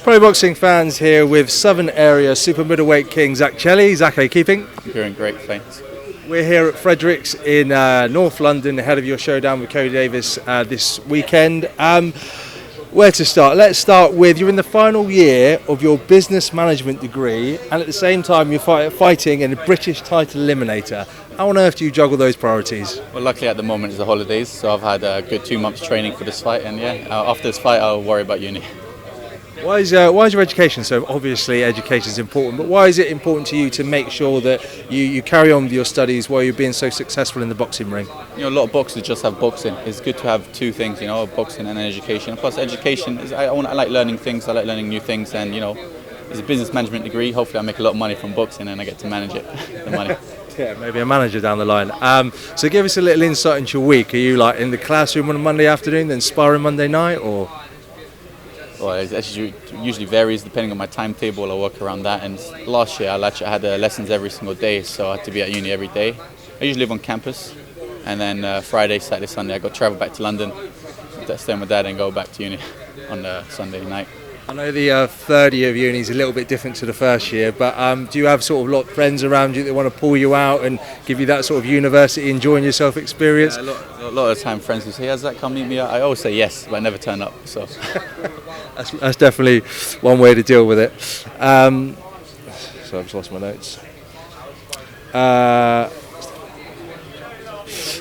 Pro boxing fans here with Southern Area super middleweight King Zak Chelli. Zak, how are you keeping? I'm doing great, thanks. We're here at Fredericks in North London ahead of your showdown with Kody Davies this weekend. Where to start? Let's start with, you're in the final year of your business management degree and at the same time you're fighting in a British title eliminator. How on earth do you juggle those priorities? Well, luckily at the moment it's the holidays, so I've had a good 2 months training for this fight, and after this fight I'll worry about uni. Why is your education so? Obviously education is important, but why is it important to you to make sure that you carry on with your studies while you're being so successful in the boxing ring? You know, a lot of boxers just have boxing. It's good to have two things, you know, boxing and education. Plus education is, I like learning things, I like learning new things, and you know, it's a business management degree. Hopefully I make a lot of money from boxing and I get to manage it, the money. Yeah, maybe a manager down the line. So give us a little insight into your week. Are you like in the classroom on a Monday afternoon, then sparring Monday night, or? Well, it actually usually varies depending on my timetable. I work around that. And last year I had lessons every single day, so I had to be at uni every day. I usually live on campus, and then Friday, Saturday, Sunday I got to travel back to London, stay with my dad, and go back to uni on Sunday night. I know the third year of uni is a little bit different to the first year, but do you have sort of a lot of friends around you that want to pull you out and give you that sort of university enjoying yourself experience? Yeah, a lot of the time friends will say, "Has that come meet me?" I always say yes, but I never turn up. So that's definitely one way to deal with it. So I've just lost my notes.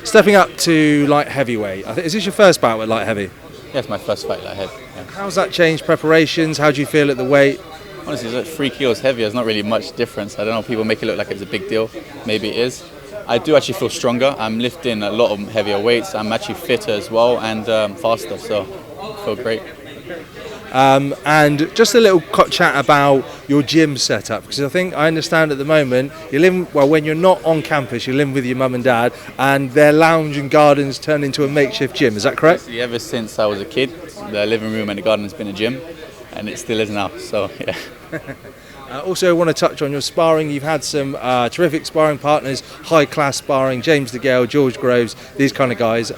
Stepping up to light heavyweight. Is this your first bout with light heavy? Yeah, it's my first fight light heavy. Yeah. How's that changed preparations? How do you feel at the weight? Honestly, it's like 3 kilos heavier. There's not really much difference. I don't know, people make it look like it's a big deal. Maybe it is. I do actually feel stronger. I'm lifting a lot of heavier weights. I'm actually fitter as well and faster, so I feel great. And just a little chat about your gym setup, because I understand at the moment you're living, well, when you're not on campus you're living with your mum and dad and their lounge and gardens turned into a makeshift gym, is that correct? Ever since I was a kid, the living room and the garden has been a gym, and it still is now, so yeah. Also, I want to touch on your sparring. You've had some terrific sparring partners, high-class sparring, James DeGale, George Groves, these kind of guys.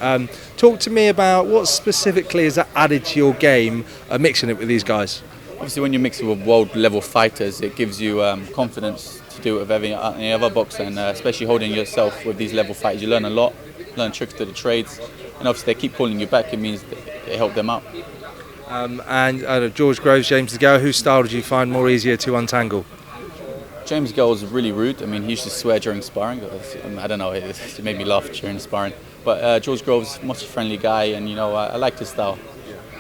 Talk to me about what specifically has added to your game, mixing it with these guys. Obviously, when you mix it with world-level fighters, it gives you confidence to do it with any other boxer, and especially holding yourself with these level fighters. You learn a lot, learn tricks to the trades, and obviously they keep calling you back. It means that it helped them out. And George Groves, James DeGale, whose style did you find more easier to untangle? James DeGale was really rude. I mean, he used to swear during sparring. I don't know, it made me laugh during sparring. But George Groves, much friendly guy, and you know, I liked his style.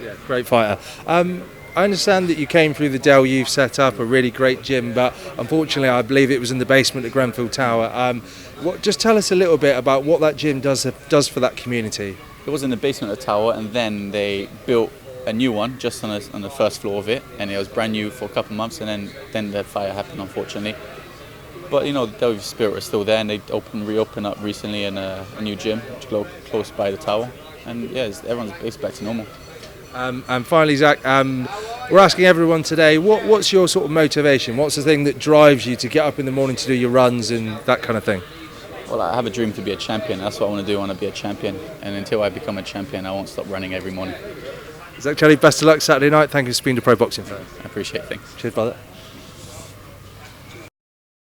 Yeah, great fighter. I understand that you came through the Dell Youth set up, a really great gym, but unfortunately I believe it was in the basement of Grenfell Tower. Just tell us a little bit about what that gym does for that community. It was in the basement of the tower, and then they built a new one just on the first floor of it, and it was brand new for a couple of months, and then the fire happened, unfortunately. But you know, the Dell Youth spirit is still there, and they reopened up recently in a new gym close by the tower, and yeah, everyone's back to normal. And finally, Zak, we're asking everyone today, what's your sort of motivation? What's the thing that drives you to get up in the morning to do your runs and that kind of thing? Well, I have a dream to be a champion. That's what I want to do. I want to be a champion, and until I become a champion, I won't stop running every morning. Zak Chelli, best of luck Saturday night. Thank you for being the Pro Boxing fan. I appreciate it. Thanks. Cheers, brother.